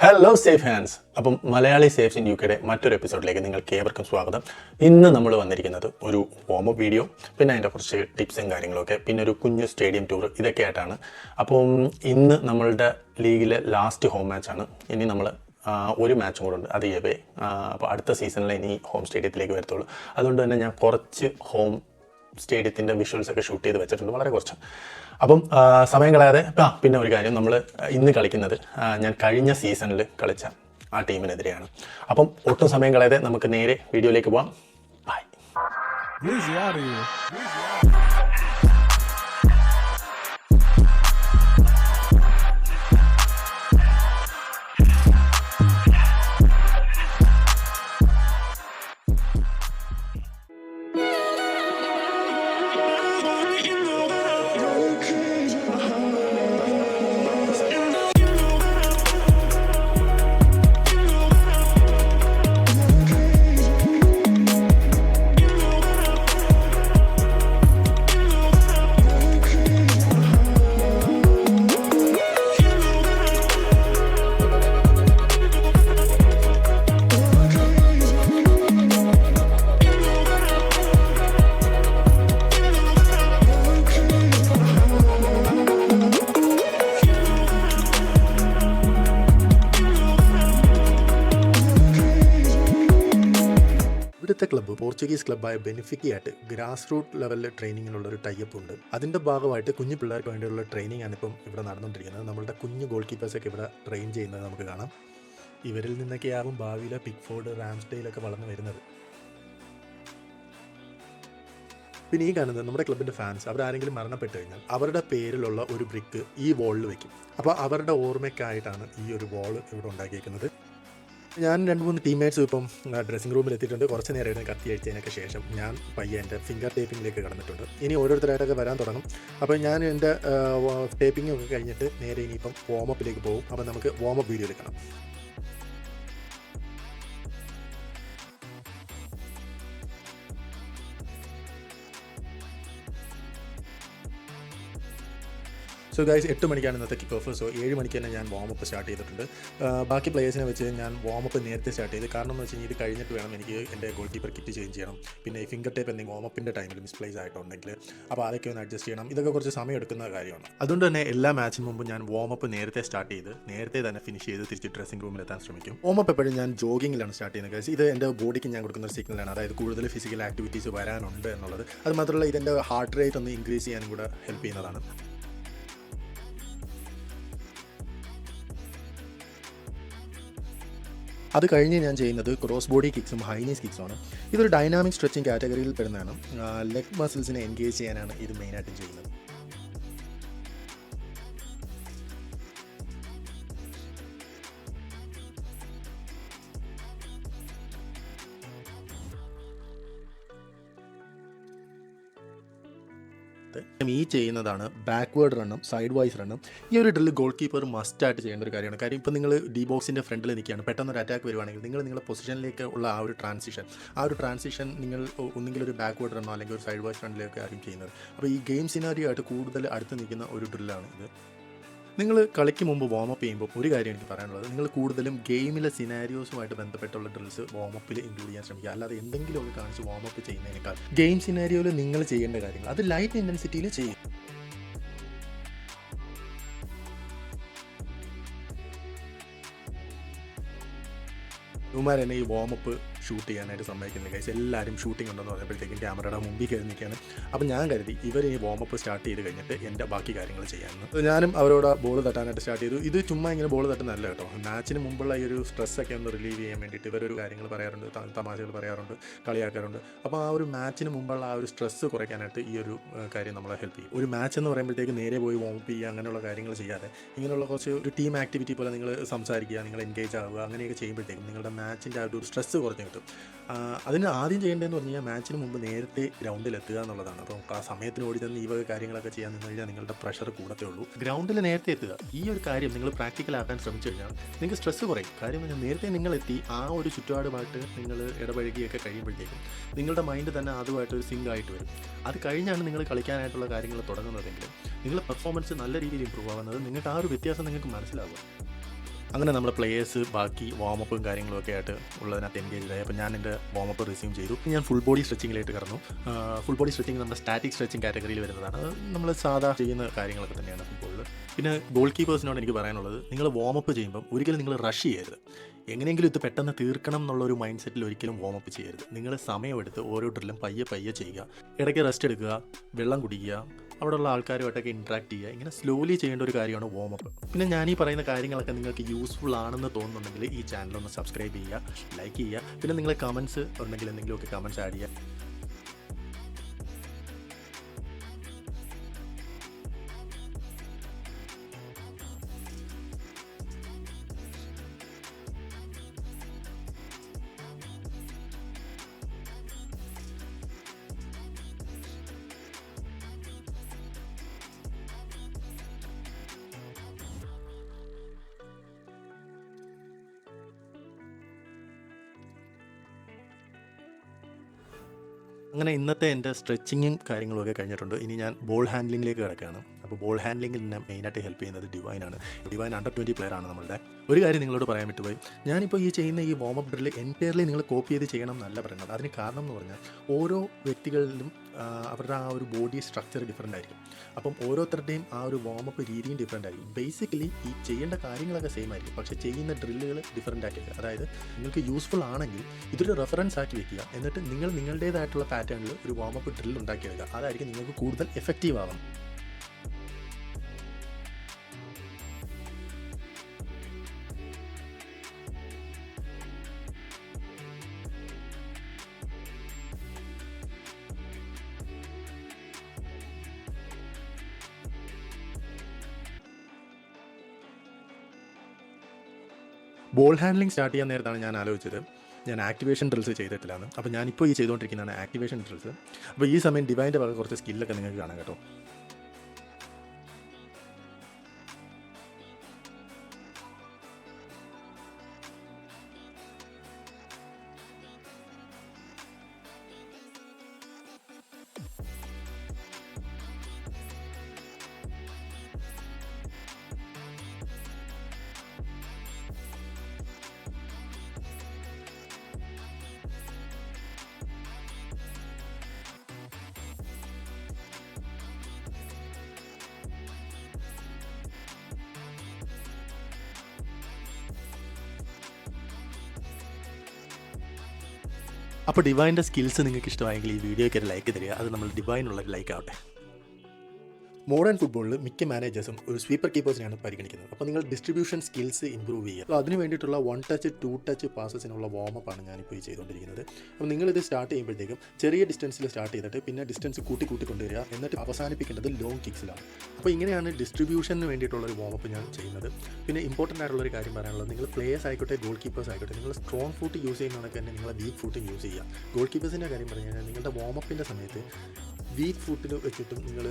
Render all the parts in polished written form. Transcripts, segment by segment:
Hello safe hands. അപ്പം Malayali സേഫ്സ് in യുകെയുടെ മറ്റൊരു എപ്പിസോഡിലേക്ക് നിങ്ങൾക്ക് ഏവർക്കും സ്വാഗതം. ഇന്ന് നമ്മൾ വന്നിരിക്കുന്നത് ഒരു വാമപ്പ് വീഡിയോ, പിന്നെ അതിൻ്റെ കുറച്ച് ടിപ്സും കാര്യങ്ങളൊക്കെ, പിന്നെ ഒരു കുഞ്ഞു സ്റ്റേഡിയം ടൂർ, ഇതൊക്കെ ആയിട്ടാണ്. അപ്പം ഇന്ന് നമ്മളുടെ ലീഗിലെ ലാസ്റ്റ് ഹോം മാച്ചാണ്. ഇനി നമ്മൾ ഒരു മാച്ചും കൂടെ ഉണ്ട്, അത് എവേ. അപ്പോൾ അടുത്ത സീസണിൽ ഇനി ഹോം സ്റ്റേഡിയത്തിലേക്ക് വരത്തുള്ളൂ. അതുകൊണ്ട് തന്നെ ഞാൻ കുറച്ച് ഹോം സ്റ്റേഡിയത്തിൻ്റെ വിഷ്വൽസൊക്കെ ഷൂട്ട് ചെയ്ത് വെച്ചിട്ടുണ്ട്, വളരെ കുറച്ച്. അപ്പം സമയം കളയാതെ പിന്നെ ഒരു കാര്യം, നമ്മൾ ഇന്ന് കളിക്കുന്നത് ഞാൻ കഴിഞ്ഞ സീസണിൽ കളിച്ച ആ ടീമിനെതിരെയാണ്. അപ്പം ഒട്ടും സമയം കളയാതെ നമുക്ക് നേരെ വീഡിയോയിലേക്ക് പോവാം. ബൈ. ഇവിടുത്തെ ക്ലബ്ബ് പോർച്ചുഗീസ് ക്ലബ്ബായ ബെനിഫിക്കയായിട്ട് ഗ്രാസ് റൂട്ട് ലെവലിൽ ട്രെയിനിങ്ങിനുള്ള ഒരു ടൈപ്പ് ഉണ്ട്. അതിൻ്റെ ഭാഗമായിട്ട് കുഞ്ഞു പിള്ളേർക്ക് വേണ്ടിയുള്ള ട്രെയിനിങ് ആണ് ഇപ്പം ഇവിടെ നടന്നുകൊണ്ടിരിക്കുന്നത്. നമ്മളുടെ കുഞ്ഞു ഗോൾ കീപ്പേഴ്സൊക്കെ ഇവിടെ ട്രെയിൻ ചെയ്യുന്നത് നമുക്ക് കാണാം. ഇവരിൽ നിന്നൊക്കെയാവും ഭാവിയിലെ പിക്ഫോർഡ്, റാംസ്ഡെയിലൊക്കെ വളർന്നു വരുന്നത്. പിന്നെ ഈ കാണുന്നത് നമ്മുടെ ക്ലബിൻ്റെ ഫാൻസ്. അവരാരെങ്കിലും മരണപ്പെട്ട് കഴിഞ്ഞാൽ അവരുടെ പേരിലുള്ള ഒരു ബ്രിക്ക് ഈ വോളിൽ വെക്കും. അപ്പോൾ അവരുടെ ഓർമ്മയ്ക്കായിട്ടാണ് ഈ ഒരു വോൾ ഇവിടെ ഉണ്ടാക്കിയിരിക്കുന്നത്. ഞാൻ 2-3 ടീംമേറ്റ്സും ഇപ്പം ഡ്രസ്സിംഗ് റൂമിൽ എത്തിയിട്ടുണ്ട്. കുറച്ച് നേരമായിരുന്നു കത്തി അഴിച്ചതിനൊക്കെ ശേഷം ഞാൻ പയ്യെ എൻ്റെ ഫിംഗർ ടേപ്പിങ്ങിലേക്ക് കടന്നിട്ടുണ്ട്. ഇനി ഓരോരുത്തരായിട്ടൊക്കെ വരാൻ തുടങ്ങും. അപ്പോൾ ഞാൻ എൻ്റെ ടേപ്പിംഗ് ഒക്കെ കഴിഞ്ഞിട്ട് നേരെ ഇനിയിപ്പം വാമപ്പിലേക്ക് പോകും. അപ്പോൾ നമുക്ക് വാമപ്പ് വീഡിയോയിൽ കാണാം. സോ ഗൈസ്, 8 മണിക്കാണ് ഇന്നത്തെ കിക്ക് ഓഫ്. സോ 7 മണിക്ക് തന്നെ ഞാൻ വാമപ്പ് സ്റ്റാർട്ട് ചെയ്തിട്ടുണ്ട്. ബാക്കി പ്ലേയേഴ്സിനെ വെച്ച് ഞാൻ വാമപ്പ് നേരത്തെ സ്റ്റാർട്ട് ചെയ്ത്. കാരണം എന്ന് വെച്ച് കഴിഞ്ഞാൽ ഇത് കഴിഞ്ഞിട്ട് വേണം എനിക്ക് എൻ്റെ ഗോൾ കീപ്പർ കിറ്റ് ചേഞ്ച് ചെയ്യണം. പിന്നെ ഈ ഫിംഗർ ടേപ്പ് എന്തെങ്കിലും വാമപ്പിൻ്റെ ടൈമിൽ മിസ്പ്ലേസ് ആയിട്ടുണ്ടെങ്കിൽ അപ്പോൾ അതൊക്കെ ഒന്ന് അഡ്ജസ്റ്റ് ചെയ്യണം. ഇതൊക്കെ കുറച്ച് സമയം എടുക്കുന്ന കാര്യമാണ്. അതുകൊണ്ട് തന്നെ എല്ലാ മാച്ചിന് മുമ്പ് ഞാൻ വാമപ്പ് നേരത്തെ സ്റ്റാർട്ട് ചെയ്ത് നേരത്തെ തന്നെ ഫിനിഷ് ചെയ്ത് തിരിച്ച് ഡ്രസ്സിംഗ് റൂമിൽ എത്താൻ ശ്രമിക്കും. വാമപ്പ് എപ്പോഴും ഞാൻ ജോഗിങ്ങിലാണ് സ്റ്റാർട്ട് ചെയ്യുന്നത് ഗൈസ്. ഇത് എൻ്റെ ബോഡിക്ക് ഞാൻ കൊടുക്കുന്ന ഒരു സിഗ്നലാണ്, അതായത് കൂടുതൽ ഫിസിക്കൽ ആക്ടിവിറ്റീസ് വരാനുണ്ട് എന്നുള്ളത്. അത് മാത്രമല്ല ഇതെൻ്റെ ഹാർട്ട് റേറ്റ് ഒന്ന് ഇൻക്രീസ് ചെയ്യാനും കൂടെ ഹെൽപ്പ് ചെയ്യുന്നതാണ്. അത് കഴിഞ്ഞ് ഞാൻ ചെയ്യുന്നത് ക്രോസ് ബോഡി കിക്സും ഹൈനീസ് കിക്സുമാണ്. ഇതൊരു ഡൈനാമിക് സ്ട്രെച്ചിങ് കാറ്റഗറിയിൽ പെടുന്നതാണ്. ലെഗ് മസിൽസിനെ എൻഗേജ് ചെയ്യാനാണ് ഇത് മെയിനായിട്ടും ചെയ്യുന്നത്. ഈ ചെയ്യുന്നതാണ് ബാക്ക്വേർഡ് റണ്ണും സൈഡ് വൈസ് റണ്ണും. ഈ ഒരു ഡ്രില്ല് ഗോൾ കീപ്പർ മസ്റ്റായിട്ട് ചെയ്യേണ്ട ഒരു കാര്യമാണ്. കാര്യം ഇപ്പോൾ നിങ്ങൾ ഡി ബോക്സിൻ്റെ ഫ്രണ്ടിൽ നിൽക്കുകയാണ്, പെട്ടെന്ന് ഒരു അറ്റാക്ക് വരുവാണെങ്കിൽ നിങ്ങളുടെ പൊസിഷനിലേക്ക് ഉള്ള ആ ഒരു ട്രാൻസിഷൻ നിങ്ങൾ ഒന്നെങ്കിലും ഒരു ബാക്ക്വേർഡ് റണ്ണോ അല്ലെങ്കിൽ ഒരു സൈഡ് വൈസ് റണ്ണിലേക്ക് ആയിരിക്കും ചെയ്യുന്നത്. അപ്പോൾ ഈ ഗെയിം സിനാരിയോ ആയിട്ട് കൂടുതൽ അടുത്ത് നിൽക്കുന്ന ഒരു ഡ്രില്ലാണ് ഇത്. നിങ്ങൾ കളിക്ക് മുമ്പ് വാമപ്പ് ചെയ്യുമ്പോൾ ഒരു കാര്യം എനിക്ക് പറയാനുള്ളത്, നിങ്ങൾ കൂടുതലും ഗെയിമിലെ സിനാരിയോസുമായിട്ട് ബന്ധപ്പെട്ടുള്ള ഡ്രിൽസ് വാമപ്പിൽ ഇൻക്ലൂഡ് ചെയ്യാൻ ശ്രമിക്കുക. അല്ലാതെ എന്തെങ്കിലുമൊക്കെ കാണിച്ച് വാമപ്പ് ചെയ്യുന്നതിനേക്കാൾ ഗെയിം സിനാരിയോയിൽ നിങ്ങൾ ചെയ്യേണ്ട കാര്യങ്ങൾ അത് ലൈറ്റ് ഇൻറ്റൻസിറ്റിയിൽ ചെയ്യും. ഇവന്മാർ തന്നെ ഈ വാമപ്പ് ഷൂട്ട് ചെയ്യാനായിട്ട് സമ്മതിക്കുന്നില്ല ഗൈസ്. എല്ലാവരും ഷൂട്ടിംഗ് ഉണ്ടെന്ന് പറഞ്ഞപ്പോഴത്തേക്കും ക്യാമറയുടെ മുമ്പിൽ കയറി നിൽക്കുകയാണ്. അപ്പോൾ ഞാൻ കരുതി ഇവർ ഈ വാമപ്പ് സ്റ്റാർട്ട് ചെയ്ത് കഴിഞ്ഞിട്ട് എൻ്റെ ബാക്കി കാര്യങ്ങൾ ചെയ്യാമെന്ന്. ഞാനും അവരോട് ബോൾ തട്ടാനായിട്ട് സ്റ്റാർട്ട് ചെയ്തു. ഇത് ചുമ്മാ ഇങ്ങനെ ബോൾ തട്ടുന്നതല്ല കേട്ടോ. മാച്ചിന് മുമ്പുള്ള ഈ ഒരു സ്ട്രെസ്സൊക്കെ ഒന്ന് റിലീവ് ചെയ്യാൻ വേണ്ടിയിട്ട് ഇവരൊരു കാര്യങ്ങൾ പറയാറുണ്ട്, തമാശകൾ പറയാറുണ്ട്, കളിയാക്കാറുണ്ട്. അപ്പോൾ ആ ഒരു മാച്ചിന് മുമ്പുള്ള ആ ഒരു സ്ട്രെസ്സ് കുറയ്ക്കാനായിട്ട് ഈ ഒരു കാര്യം നമ്മളെ ഹെൽപ്പ് ചെയ്യും. ഒരു മാച്ച് എന്ന് പറയുമ്പോഴത്തേക്ക് നേരെ പോയി വാമപ്പ് ചെയ്യുക അങ്ങനെയുള്ള കാര്യങ്ങൾ ചെയ്യാതെ ഇങ്ങനെയുള്ള കുറച്ച് ഒരു ടീം ആക്ടിവിറ്റി പോലെ നിങ്ങൾ സംസാരിക്കുക, നിങ്ങൾ എൻഗേജ് ആവുക, അങ്ങനെയൊക്കെ ചെയ്യുമ്പോഴത്തേക്കും നിങ്ങളുടെ മാച്ചിൻ്റെ ആ ഒരു സ്ട്രെസ്സ് കുറഞ്ഞ് കിട്ടും. അതിന് ആദ്യം ചെയ്യേണ്ടതെന്ന് പറഞ്ഞു കഴിഞ്ഞാൽ മാച്ചിന് മുമ്പ് നേരത്തെ ഗ്രൗണ്ടിലെത്തുക എന്നുള്ളതാണ്. അപ്പോൾ ആ സമയത്തിന് ഓടി തന്നെ ഈ വക കാര്യങ്ങളൊക്കെ ചെയ്യാൻ നിന്ന് കഴിഞ്ഞാൽ നിങ്ങളുടെ പ്രഷർ കൂടത്തേ ഉള്ളൂ. ഗ്രൗണ്ടിൽ നേരത്തെ എത്തുക, ഈ ഒരു കാര്യം നിങ്ങൾ പ്രാക്ടിക്കലാക്കാൻ ശ്രമിച്ചു കഴിഞ്ഞാൽ നിങ്ങൾക്ക് സ്ട്രെസ്സ് കുറയും. കാര്യം നേരത്തെ നിങ്ങളെത്തി ആ ഒരു ചുറ്റുപാടുമായിട്ട് നിങ്ങൾ ഇടപഴകിയൊക്കെ കഴിയുമ്പോഴത്തേക്കും നിങ്ങളുടെ മൈൻഡ് തന്നെ അതുമായിട്ടൊരു സിങ്ക് ആയിട്ട് വരും. അത് കഴിഞ്ഞാണ് നിങ്ങൾ കളിക്കാനായിട്ടുള്ള കാര്യങ്ങൾ തുടങ്ങുന്നതെങ്കിൽ നിങ്ങളുടെ പെർഫോമൻസ് നല്ല രീതിയിൽ ഇമ്പ്രൂവ് ആവുന്നത്. നിങ്ങൾക്ക് ആ ഒരു വ്യത്യാസം നിങ്ങൾക്ക് മനസ്സിലാവുക. അങ്ങനെ നമ്മുടെ പ്ലേയേഴ്സ് ബാക്കി വാമപ്പും കാര്യങ്ങളൊക്കെ ആയിട്ട് ഉള്ളതിനകത്ത് എൻഗേജ് ആയി. അപ്പോൾ ഞാൻ എൻ്റെ വാമപ്പ് റിസ്യൂം ചെയ്തു. ഞാൻ ഫുൾ ബോഡി സ്ട്രെച്ചിങ്ങിലേക്ക് കടന്നു. ഫുൾ ബോഡി സ്ട്രെച്ചിങ് നമ്മുടെ സ്റ്റാറ്റിക് സ്ട്രെച്ചിങ് കാറ്റഗറിയിൽ വരുന്നതാണ്. അത് നമ്മൾ സാധാ ചെയ്യുന്ന കാര്യങ്ങളൊക്കെ തന്നെയാണ് ഫുട്ബോളിൽ. പിന്നെ ഗോൾ കീപ്പേഴ്സിനോട് എനിക്ക് പറയാനുള്ളത്, നിങ്ങൾ വാമപ്പ് ചെയ്യുമ്പം ഒരിക്കലും നിങ്ങൾ റഷ് ചെയ്യരുത്. എങ്ങനെയെങ്കിലും ഇത് പെട്ടെന്ന് തീർക്കണം എന്നുള്ളൊരു മൈൻഡ് സെറ്റിൽ ഒരിക്കലും വാമപ്പ് ചെയ്യരുത്. നിങ്ങൾ സമയമെടുത്ത് ഓരോ ഡ്രില്ലും പയ്യെ പയ്യെ ചെയ്യുക. ഇടയ്ക്ക് റെസ്റ്റ് എടുക്കുക, വെള്ളം കുടിക്കുക, അവിടെയുള്ള ആൾക്കാരുമായിട്ടൊക്കെ ഇൻട്രാക്ട് ചെയ്യുക. ഇങ്ങനെ സ്ലോലി ചെയ്യേണ്ട ഒരു കാര്യമാണ് വാമപ്പ്. പിന്നെ ഞാൻ ഈ പറയുന്ന കാര്യങ്ങളൊക്കെ നിങ്ങൾക്ക് യൂസ്ഫുൾ ആണെന്ന് തോന്നുന്നുണ്ടെങ്കിൽ ഈ ചാനലൊന്ന് സബ്സ്ക്രൈബ് ചെയ്യുക, ലൈക്ക് ചെയ്യുക. പിന്നെ നിങ്ങൾ കമൻസ് ഉണ്ടെങ്കിൽ എന്തെങ്കിലുമൊക്കെ കമൻസ് ആഡ് ചെയ്യുക. അങ്ങനെ ഇന്നത്തെ എൻ്റെ സ്ട്രെച്ചിങ്ങും കാര്യങ്ങളുമൊക്കെ കഴിഞ്ഞിട്ടുണ്ട്. ഇനി ഞാൻ ബോൾ ഹാൻഡ്ലിങ്ങിലേക്ക് കിടക്കുകയാണ്. അപ്പോൾ ബോൾ ഹാൻഡ്ലിങ്ങിൽ എന്നെ മെയിനായിട്ട് ഹെൽപ്പ് ചെയ്യുന്നത് ഡിവൈനാണ്. ഡിവൈൻ അണ്ടർ 20 പ്ലെയറാണ് നമ്മളുടെ. ഒരു കാര്യം നിങ്ങളോട് പറയാൻ വിട്ടുപോയി. ഞാനിപ്പോൾ ഈ ചെയ്യുന്ന ഈ വാമപ്പ് ഡ്രില്ല് എൻറ്റയർലി നിങ്ങൾ കോപ്പി ചെയ്ത് ചെയ്യണം എന്നല്ല പറയുന്നത്. അതിന് കാരണം എന്ന് പറഞ്ഞാൽ ഓരോ വ്യക്തികളിലും അവരുടെ ആ ഒരു ബോഡി സ്ട്രക്ചർ ഡിഫറൻ്റ് ആയിരിക്കും. അപ്പം ഓരോരുത്തരുടെയും ആ ഒരു വാമപ്പ് രീതിയും ഡിഫറൻ്റ് ആയിരിക്കും. ബേസിക്കലി ഈ ചെയ്യേണ്ട കാര്യങ്ങളൊക്കെ സെയിം ആയിരിക്കും, പക്ഷേ ചെയ്യുന്ന ഡ്രില്ലുകൾ ഡിഫറൻ്റ് ആക്കിയിരിക്കുക. അതായത് നിങ്ങൾക്ക് യൂസ്ഫുൾ ആണെങ്കിൽ ഇതൊരു റെഫറൻസ് ആക്കി വെക്കുക. എന്നിട്ട് നിങ്ങൾ നിങ്ങളുടേതായിട്ടുള്ള പാറ്റേണിൽ ഒരു വാമപ്പ് ഡ്രിൽ ഉണ്ടാക്കിയെടുക്കുക. അതായിരിക്കും നിങ്ങൾക്ക് കൂടുതൽ എഫക്റ്റീവ് ആവുന്നത്. ബോൾ ഹാൻഡ്ലിംഗ് സ്റ്റാർട്ട് ചെയ്യാൻ നേരത്താണ് ഞാൻ ആലോചിച്ചത് ഞാൻ ആക്ടിവേഷൻ ഡ്രിൽസ് ചെയ്തിട്ടില്ലാന്ന്. അപ്പോൾ ഞാനിപ്പോൾ ഈ ചെയ്തുകൊണ്ടിരിക്കുന്നതാണ് ആക്ടിവേഷൻ ഡ്രിൽസ്. അപ്പോൾ ഈ സമയം ഡിവൈൻ്റെ ഭാഗം കുറച്ച് സ്കില്ലൊക്കെ നിങ്ങൾക്ക് കാണാം കേട്ടോ. അപ്പോൾ ഡിവൈൻ്റെ സ്കിൽസ് നിങ്ങൾക്ക് ഇഷ്ടമായെങ്കിൽ ഈ വീഡിയോയ്ക്ക് ഒരു ലൈക്ക് തരിക. അത് നമ്മൾ ഡിവൈനുള്ള ലൈക്ക് ആവട്ടെ. മോഡേൺ ഫുട്ബോളിൽ മിക്ക മാനേജേഴ്സും ഒരു സ്വീപ്പർ കീപ്പേഴ്സിനെയാണ് പരിഗണിക്കുന്നത്. അപ്പോൾ നിങ്ങൾ ഡിസ്ട്രിബ്യൂഷൻ സ്കിൽസ് ഇമ്പ്രൂവ് ചെയ്യുക. അപ്പോൾ അതിന് വേണ്ടിയിട്ടുള്ള 1 ടച്ച് 2 ടച്ച് പാസസിനുള്ള വാമപ്പാണ് ഞാനിപ്പോൾ ഈ ചെയ്തുകൊണ്ടിരിക്കുന്നത്. അപ്പോൾ നിങ്ങളിത് സ്റ്റാർട്ട് ചെയ്യുമ്പോഴത്തേക്കും ചെറിയ ഡിസ്റ്റൻസിൽ സ്റ്റാർട്ട് ചെയ്തിട്ട് പിന്നെ ഡിസ്റ്റൻസ് കൂട്ടിക്കൊണ്ടുവരിക. എന്നിട്ട് അവസാനിപ്പിക്കേണ്ടത് ലോങ് കിക്സിലാണ്. അപ്പോൾ ഇങ്ങനെയാണ് ഡിസ്ട്രിബ്യൂഷന് വേണ്ടിയിട്ടുള്ളൊരു വാമപ്പ് ഞാൻ ചെയ്യുന്നത്. പിന്നെ ഇമ്പോർട്ടൻ്റ് ആയിട്ടുള്ളൊരു കാര്യം പറയാനുള്ളത്, നിങ്ങൾ പ്ലേയേഴ്സ് ആയിക്കോട്ടെ ഗോൾ കീപ്പേഴ്സ് ആയിക്കോട്ടെ, നിങ്ങൾ സ്ട്രോങ് ഫൂട്ട് യൂസ് ചെയ്യുന്നതൊക്കെ തന്നെ നിങ്ങൾ വീക്ക് ഫൂട്ടും യൂസ് ചെയ്യുക. ഗോൾ കീപ്പേഴ്സിൻ്റെ കാര്യം പറഞ്ഞു കഴിഞ്ഞാൽ നിങ്ങളുടെ വാമപ്പിൻ്റെ സമയത്ത് വീക്ക് ഫുട്ടിൽ വെച്ചിട്ടും നിങ്ങൾ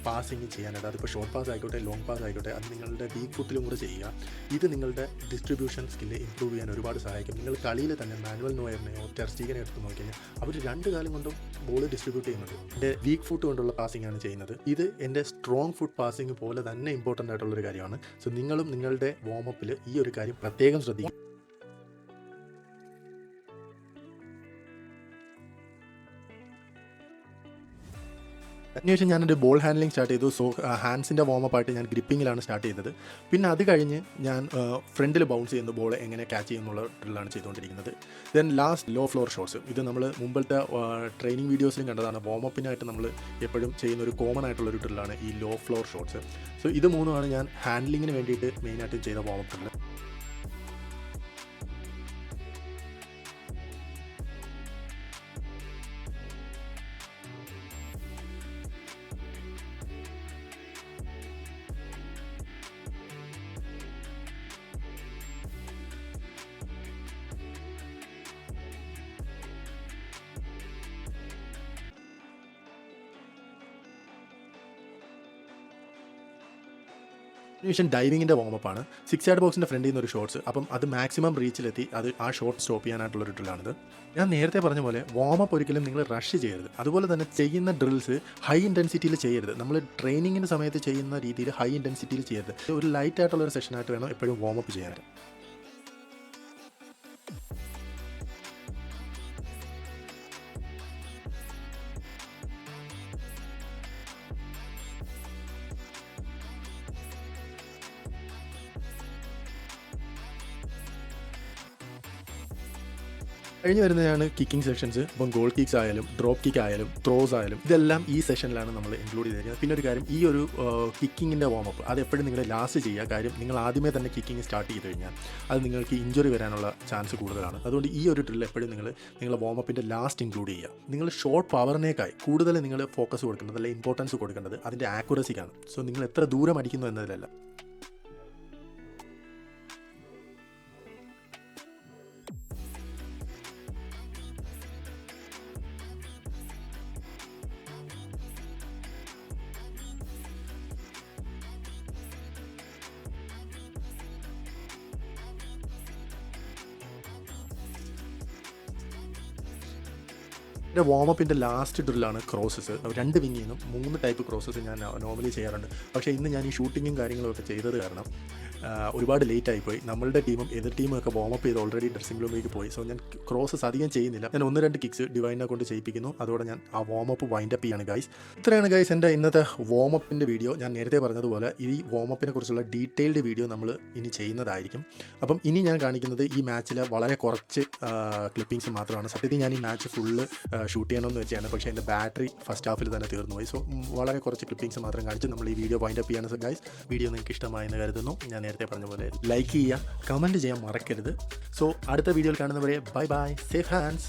പാസിങ് ചെയ്യാനായിട്ട്, അതിപ്പോൾ ഷോർട്ട് പാസ് ആയിക്കോട്ടെ ലോങ് പാസ് ആയിക്കോട്ടെ, അത് നിങ്ങളുടെ വീക്ക് ഫുട്ടിലും കൂടെ ചെയ്യുക. ഇത് നിങ്ങളുടെ ഡിസ്ട്രിബ്യൂഷൻ സ്കില്ല് ഇമ്പ്രൂവ് ചെയ്യാൻ ഒരുപാട് സഹായിക്കും. നിങ്ങൾ കളിയിൽ തന്നെ മാനുവൽ നോയറിനെയോ ടെർ സ്റ്റീഗനെ എടുത്ത് നോക്കിക്കഴിഞ്ഞാൽ അവർ 2 കാലം കൊണ്ടും ബോൾ ഡിസ്ട്രിബ്യൂട്ട് ചെയ്യുന്നുണ്ട്. എൻ്റെ വീക്ക് ഫുട്ട് കൊണ്ടുള്ള പാസിംഗ് ആണ് ചെയ്യുന്നത്. ഇത് എൻ്റെ സ്ട്രോങ് ഫുട്ട് പാസിംഗ് പോലെ തന്നെ ഇമ്പോർട്ടൻ്റ് ആയിട്ടുള്ളൊരു കാര്യമാണ്. സോ നിങ്ങളും നിങ്ങളുടെ വാമപ്പിൽ ഈ ഒരു കാര്യം പ്രത്യേകം ശ്രദ്ധിക്കുക. അതിനുശേഷം ഞാനൊരു ബോൾ ഹാൻഡ്ലിംഗ് സ്റ്റാർട്ട് ചെയ്തു. സോ ഹാൻഡ്സിൻ്റെ വാമപ്പായിട്ട് ഞാൻ ഗ്രിപ്പിങ്ങിലാണ് സ്റ്റാർട്ട് ചെയ്തത്. പിന്നെ അത് കഴിഞ്ഞ് ഞാൻ ഫ്രണ്ടിൽ ബൗൺസ് ചെയ്യുന്ന ബോൾ എങ്ങനെ ക്യാച്ച് ചെയ്യുന്നുള്ള ഡ്രില്ലാണ് ചെയ്തുകൊണ്ടിരിക്കുന്നത്. Then last low floor shots. ഇത് നമ്മൾ മുമ്പത്തെ ട്രെയിനിങ് വീഡിയോസിലും കണ്ടതാണ്. വാമപ്പിനായിട്ട് നമ്മൾ എപ്പോഴും ചെയ്യുന്ന ഒരു കോമൺ ആയിട്ടുള്ളൊരു ഡ്രില്ലാണ് ഈ ലോ ഫ്ലോർ ഷോട്ട്സ്. സോ ഇത് മൂന്നുമാണ് ഞാൻ ഹാൻഡ്ലിങ്ങിന് വേണ്ടിയിട്ട് മെയിനായിട്ട് ചെയ്ത വാമപ്പ് ഡ്രില്ല്. കണ്ടിന്യൂഷൻ ഡൈവിങ്ങിൻ്റെ വാമപ്പാണ്. 6 യാർഡ് ബോക്സിൻ്റെ ഫ്രണ്ടിൽ നിന്ന് ഒരു ഷോട്ട്സ്. അപ്പം അത് മാക്സിമം റീച്ചിലെത്തി അത് ആ ഷോട്ട് സ്റ്റോപ്പ് ചെയ്യാനായിട്ടുള്ളൊരു ഡ്രില്ലാണിത്. ഞാൻ നേരത്തെ പറഞ്ഞ പോലെ വാമപ്പ് ഒരിക്കലും നിങ്ങൾ റഷ് ചെയ്യരുത്. അതുപോലെ തന്നെ ചെയ്യുന്ന ഡ്രിൽസ് ഹൈ ഇൻറ്റൻസിറ്റിയിൽ ചെയ്യരുത്. നമ്മൾ ട്രെയിനിങ്ങിൻ്റെ സമയത്ത് ചെയ്യുന്ന രീതിയിൽ ഹൈ ഇൻറ്റൻസിറ്റിയിൽ ചെയ്യരുത്. ഒരു ലൈറ്റ് ആയിട്ടുള്ള ഒരു സെഷനായിട്ട് വേണം എപ്പോഴും വാമപ്പ് ചെയ്യാൻ. കഴിഞ്ഞ് വരുന്നതാണ് കിക്കിംഗ് സെഷൻസ്. ഇപ്പം ഗോൾ കിക്സ് ആയാലും ഡ്രോപ്പ് കിക്ക് ആയാലും ത്രോസ് ആയാലും ഇതെല്ലാം ഈ സെഷനിലാണ് നമ്മൾ ഇൻക്ലൂഡ് ചെയ്തിരിക്കുന്നത്. പിന്നെ ഒരു കാര്യം, ഈ ഒരു കിക്കിങ്ങിൻ്റെ വാമപ്പ് അത് എപ്പോഴും നിങ്ങൾ ലാസ്റ്റ് ചെയ്യുക. കാര്യം നിങ്ങൾ ആദ്യമേ തന്നെ കിക്കിങ് സ്റ്റാർട്ട് ചെയ്ത് കഴിഞ്ഞാൽ അത് നിങ്ങൾക്ക് ഇഞ്ചുറി വരാനുള്ള ചാൻസ് കൂടുതലാണ്. അതുകൊണ്ട് ഈ ഒരു ഡ്രിൽ എപ്പോഴും നിങ്ങളുടെ വാമപ്പിൻ്റെ ലാസ്റ്റ് ഇൻക്ലൂഡ് ചെയ്യുക. നിങ്ങൾ ഷോർട്ട് പവറിനേക്കായി കൂടുതൽ നിങ്ങൾ ഫോക്കസ് കൊടുക്കേണ്ടത്, അല്ലെങ്കിൽ ഇമ്പോർട്ടൻസ് കൊടുക്കേണ്ടത് അതിൻ്റെ ആക്യുറസിക്കാണ്. സോ നിങ്ങൾ എത്ര ദൂരം അടിക്കുന്നു എന്നതിലല്ല. എൻ്റെ വാമപ്പിൻ്റെ ലാസ്റ്റ് ഡ്രില്ലാണ് ക്രോസസ്. 2 വിങ്ങിൽ നിന്നും 3 ടൈപ്പ് ക്രോസസ് ഞാൻ നോർമലി ചെയ്യാറുണ്ട്. പക്ഷേ ഇന്ന് ഞാൻ ഈ ഷൂട്ടിങ്ങും കാര്യങ്ങളും ഒക്കെ ചെയ്തത് കാരണം ഒരുപാട് ലേറ്റ് ആയിപ്പോയി. നമ്മളുടെ ടീമും എതിർ ടീമും ഒക്കെ വാമപ്പ് ചെയ്ത് ഓൾറെഡി ഡ്രസ്സിംഗ് റൂമിലേക്ക് പോയി. സോ ഞാൻ ക്രോസസ് അധികം ചെയ്യുന്നില്ല. ഞാൻ 1-2 കിക്സ് ഡിവൈനെ കൊണ്ട് ചെയ്യിപ്പിക്കുന്നു. അതോടെ ഞാൻ ആ വാമപ്പ് വൈൻഡപ്പ് ചെയ്യാണ് ഗൈസ്. ഇത്രയാണ് ഗൈസ് എൻ്റെ ഇന്നത്തെ വാമപ്പിൻ്റെ വീഡിയോ. ഞാൻ നേരത്തെ പറഞ്ഞതുപോലെ ഈ വാമപ്പിനെ കുറിച്ചുള്ള ഡീറ്റെയിൽഡ് വീഡിയോ നമ്മൾ ഇനി ചെയ്യുന്നതായിരിക്കും. അപ്പം ഇനി ഞാൻ കാണിക്കുന്നത് ഈ മാച്ചിൽ വളരെ കുറച്ച് ക്ലിപ്പിങ്സ് മാത്രമാണ്. സത്യത്തിൽ ഞാൻ ഈ മാച്ച് ഫുള്ള് ഷൂട്ട് ചെയ്യണമെന്ന് വെച്ചാണ്, പക്ഷേ എൻ്റെ ബാറ്ററി ഫസ്റ്റ് ഹാഫിൽ തന്നെ തീർന്നു പോയി. സോ വളരെ കുറച്ച് ക്ലിപ്പിങ്സ് മാത്രം കാണിച്ച് നമ്മൾ ഈ വീഡിയോ വൈൻഡപ്പ് ചെയ്യാണ് ഗൈസ്. വീഡിയോ നിങ്ങൾക്ക് ഇഷ്ടമായെന്ന് കരുതുന്നു. ഞാൻ നേരത്തെ പറഞ്ഞ പോലെ ലൈക്ക് ചെയ്യുക, കമൻറ്റ് ചെയ്യാൻ മറക്കരുത്. സോ അടുത്ത വീഡിയോയിൽ കാണുന്നവരെ ബൈ ബൈ, സേഫ് ഹാൻഡ്സ്.